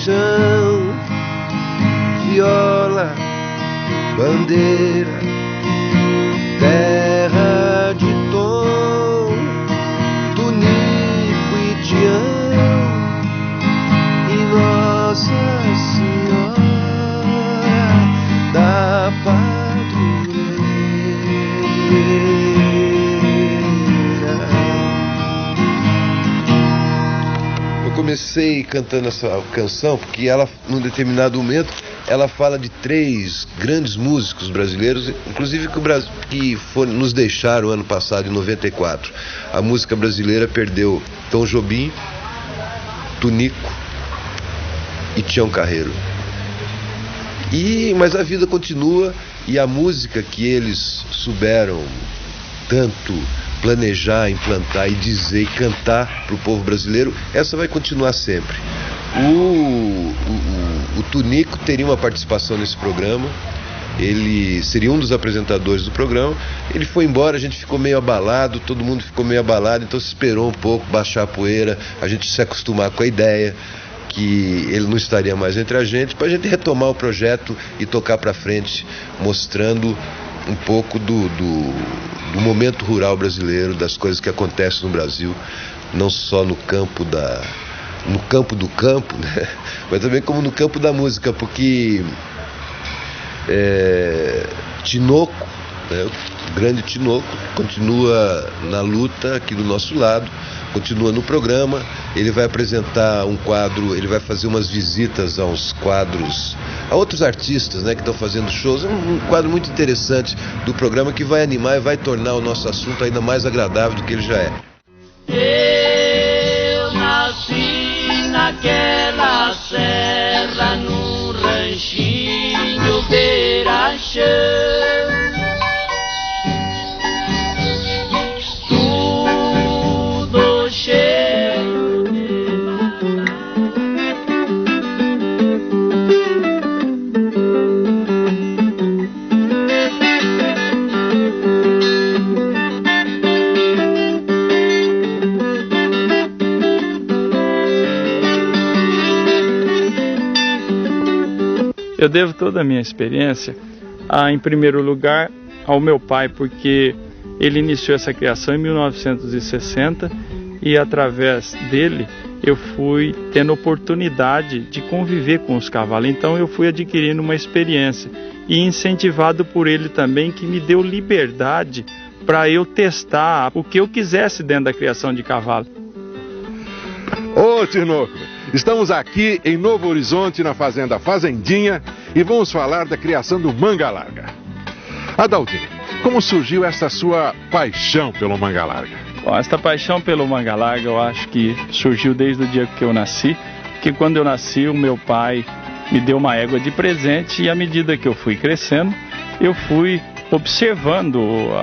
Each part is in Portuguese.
chão, viola, bandeira, terra de tom, tunico e tião, e Nossa Senhora da Padroeira. Comecei cantando essa canção porque ela, num determinado momento, ela fala de 3 grandes músicos brasileiros, inclusive que nos deixaram ano passado, em 94. A música brasileira perdeu Tom Jobim, Tunico e Tião Carreiro. Mas a vida continua, e a música que eles souberam tanto planejar, implantar e dizer e cantar para o povo brasileiro, essa vai continuar sempre. O Tunico teria uma participação nesse programa, ele seria um dos apresentadores do programa. Ele foi embora, a gente ficou meio abalado, todo mundo ficou meio abalado, então se esperou um pouco baixar a poeira, a gente se acostumar com a ideia que ele não estaria mais entre a gente, para a gente retomar o projeto e tocar para frente, mostrando um pouco do momento rural brasileiro, das coisas que acontecem no Brasil, não só no campo do campo, né? Mas também como no campo da música, porque Tinoco, né? O grande Tinoco, continua na luta aqui do nosso lado, continua no programa. Ele vai apresentar um quadro, ele vai fazer umas visitas a uns quadros, a outros artistas, né, que estão fazendo shows. É um quadro muito interessante do programa, que vai animar e vai tornar o nosso assunto ainda mais agradável do que ele já é. Eu nasci naquela serra, num ranchinho beira-chão, tudo cheio de Eu devo toda a minha experiência, em primeiro lugar, ao meu pai, porque ele iniciou essa criação em 1960 e através dele eu fui tendo oportunidade de conviver com os cavalos. Então eu fui adquirindo uma experiência e incentivado por ele também, que me deu liberdade para eu testar o que eu quisesse dentro da criação de cavalo. Ô Tinoco, estamos aqui em Novo Horizonte, na fazenda Fazendinha, e vamos falar da criação do manga larga. Adaldinho, como surgiu essa sua paixão pelo manga larga? Bom, esta paixão pelo manga larga eu acho que surgiu desde o dia que eu nasci, porque quando eu nasci o meu pai me deu uma égua de presente, e à medida que eu fui crescendo, eu fui observando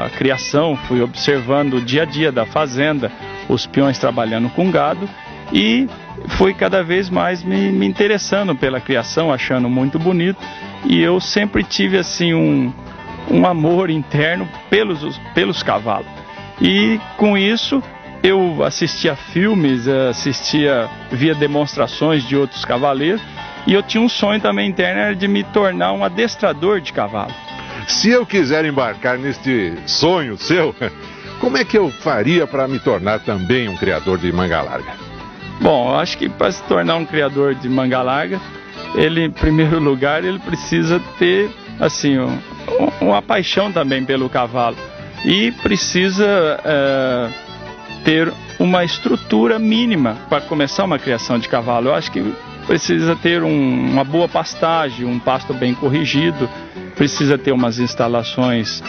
a criação, fui observando o dia a dia da fazenda, os peões trabalhando com gado, e fui cada vez mais me interessando pela criação, achando muito bonito, e eu sempre tive assim um amor interno pelos cavalos. E com isso eu assistia filmes, via demonstrações de outros cavaleiros, e eu tinha um sonho também interno, era de me tornar um adestrador de cavalo. Se eu quiser embarcar neste sonho seu, como é que eu faria para me tornar também um criador de manga larga? Bom, eu acho que para se tornar um criador de manga larga, ele, em primeiro lugar, ele precisa ter assim uma paixão também pelo cavalo, e precisa ter uma estrutura mínima para começar uma criação de cavalo. Eu acho que precisa ter uma boa pastagem, um pasto bem corrigido, precisa ter umas instalações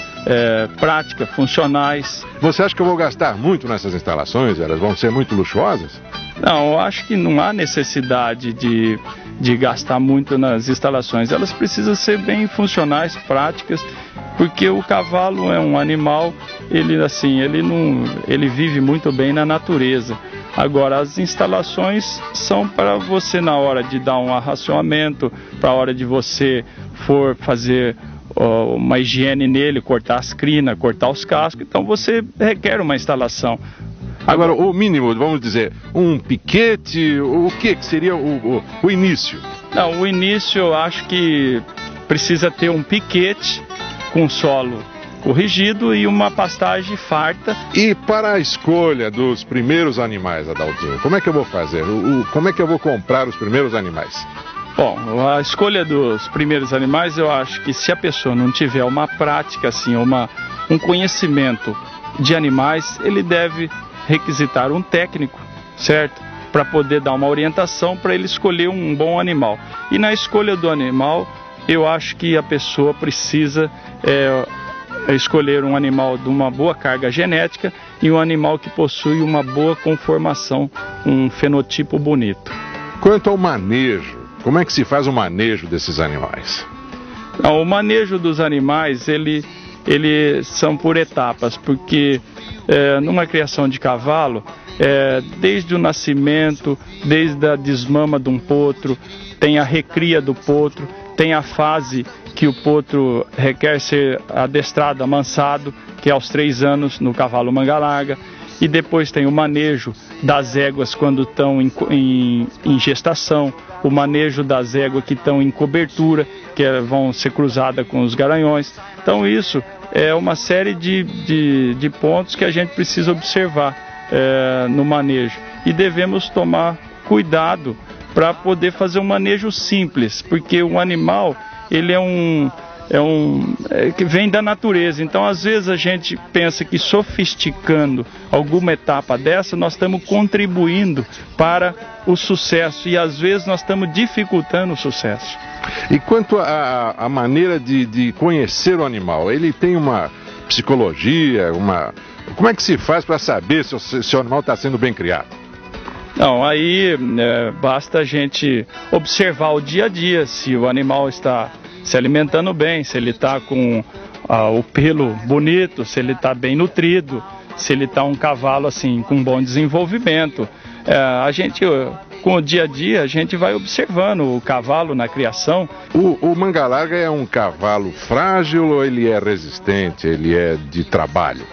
práticas, funcionais. Você acha que eu vou gastar muito nessas instalações? Elas vão ser muito luxuosas? Não, eu acho que não há necessidade de gastar muito nas instalações. Elas precisam ser bem funcionais, práticas, porque o cavalo é um animal, ele vive muito bem na natureza. Agora, as instalações são para você, na hora de dar um arracionamento, para a hora de você for fazer uma higiene nele, cortar as crinas, cortar os cascos. Então você requer uma instalação. Agora, o mínimo, vamos dizer, um piquete, o que seria o início? Não, o início eu acho que precisa ter um piquete com solo corrigido e uma pastagem farta. E para a escolha dos primeiros animais, Adaldinho, como é que eu vou fazer? Como é que eu vou comprar os primeiros animais? Bom, a escolha dos primeiros animais, eu acho que se a pessoa não tiver uma prática, assim, um conhecimento de animais, ele deve requisitar um técnico, certo? Para poder dar uma orientação para ele escolher um bom animal. E na escolha do animal, eu acho que a pessoa precisa escolher um animal de uma boa carga genética e um animal que possui uma boa conformação, um fenotipo bonito. Quanto ao manejo, como é que se faz o manejo desses animais? Não, o manejo dos animais, eles são por etapas, porque numa criação de cavalo, desde o nascimento, desde a desmama de um potro, tem a recria do potro, tem a fase que o potro requer ser adestrado, amansado, que é aos 3 anos no cavalo manga larga, e depois tem o manejo das éguas quando estão em gestação, o manejo das éguas que estão em cobertura, que vão ser cruzadas com os garanhões. Então isso é uma série de pontos que a gente precisa observar no manejo. E devemos tomar cuidado para poder fazer um manejo simples, porque o animal ele que vem da natureza. Então, às vezes a gente pensa que sofisticando alguma etapa dessa, nós estamos contribuindo para o sucesso e às vezes nós estamos dificultando o sucesso. E quanto à maneira de conhecer o animal, ele tem uma psicologia, como é que se faz para saber se o animal está sendo bem criado? Não, aí basta a gente observar o dia a dia, se o animal está se alimentando bem, se ele está com o pelo bonito, se ele está bem nutrido, se ele está um cavalo assim com bom desenvolvimento. A gente, com o dia a dia, a gente vai observando o cavalo na criação. O manga larga é um cavalo frágil ou ele é resistente, ele é de trabalho?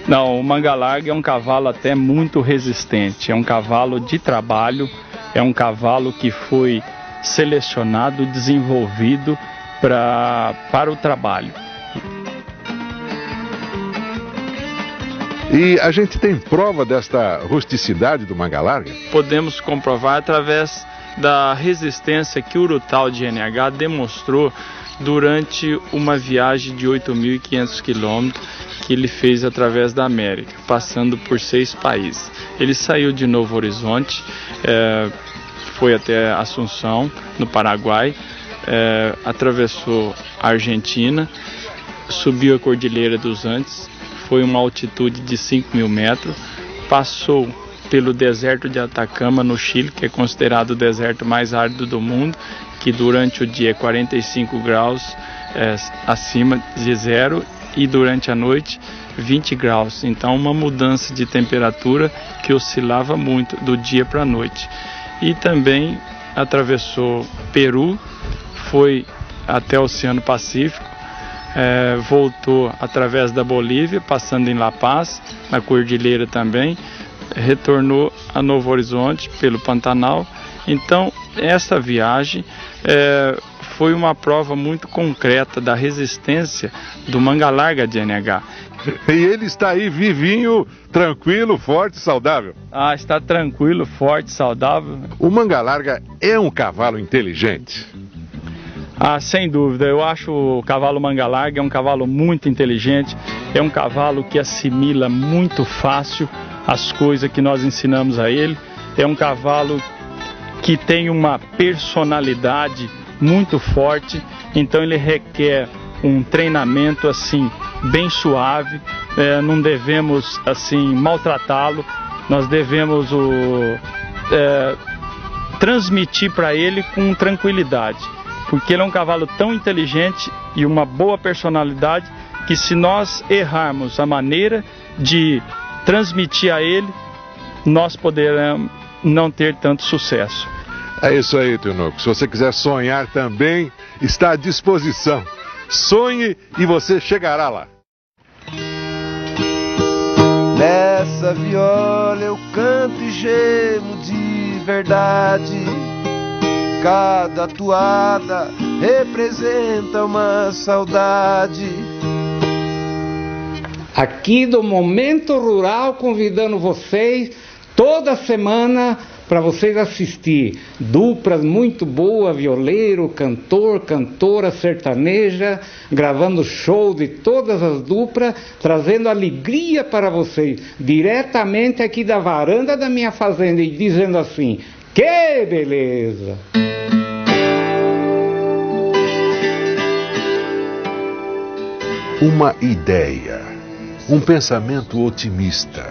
Não, o manga larga é um cavalo até muito resistente, é um cavalo de trabalho, é um cavalo que foi selecionado, desenvolvido para o trabalho. E a gente tem prova desta rusticidade do manga larga? Podemos comprovar através da resistência que o Urutau de GNH demonstrou durante uma viagem de 8.500 quilômetros que ele fez através da América, passando por 6 países. Ele saiu de Novo Horizonte, foi até Assunção, no Paraguai, atravessou a Argentina, subiu a Cordilheira dos Andes, foi uma altitude de 5.000 metros, passou pelo deserto de Atacama, no Chile, que é considerado o deserto mais árido do mundo, que durante o dia é 45 graus acima de zero e durante a noite 20 graus. Então uma mudança de temperatura que oscilava muito do dia para a noite. E também atravessou Peru, foi até o Oceano Pacífico, voltou através da Bolívia, passando em La Paz, na Cordilheira também, retornou a Novo Horizonte pelo Pantanal. Então essa viagem foi uma prova muito concreta da resistência do manga larga de GNH. E ele está aí vivinho, tranquilo, forte, saudável? Está tranquilo, forte, saudável. O manga larga é um cavalo inteligente? Sem dúvida, eu acho o cavalo manga larga é um cavalo muito inteligente, é um cavalo que assimila muito fácil as coisas que nós ensinamos a ele, é um cavalo que tem uma personalidade muito forte, então ele requer um treinamento assim bem suave, não devemos assim maltratá-lo, nós devemos transmitir para ele com tranquilidade, porque ele é um cavalo tão inteligente e uma boa personalidade que se nós errarmos a maneira de transmitir a ele, nós poderemos não ter tanto sucesso. É isso aí, Tinoco. Se você quiser sonhar também, está à disposição. Sonhe e você chegará lá. Nessa viola eu canto e gemo de verdade. Cada toada representa uma saudade. Aqui do Momento Rural, convidando vocês toda semana para vocês assistir duplas muito boas, violeiro, cantor, cantora sertaneja, gravando show de todas as duplas, trazendo alegria para vocês, diretamente aqui da varanda da minha fazenda, e dizendo assim: que beleza! Uma ideia, um pensamento otimista,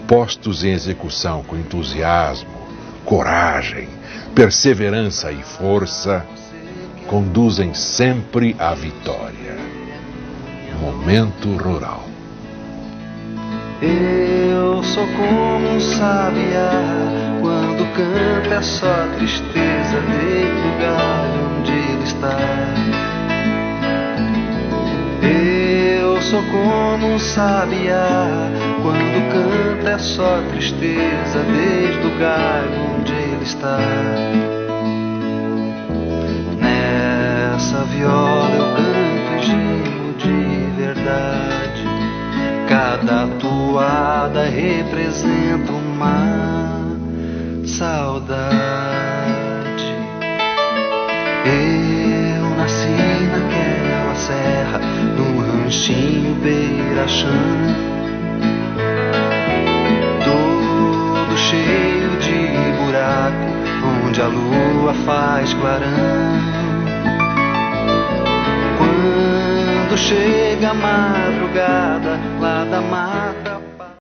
postos em execução com entusiasmo, coragem, perseverança e força, conduzem sempre à vitória. Momento Rural. Eu sou como um sabiá, quando canta é só tristeza desde o lugar onde ele está. Eu sou como um sabiá, quando canta é só tristeza desde o galho onde ele está. Nessa viola eu canto e gemo de verdade. Cada toada representa uma saudade. Eu nasci naquela serra, num ranchinho beira-chão, todo cheio de buraco, onde a lua faz clarão. Quando chega a madrugada, lá da mata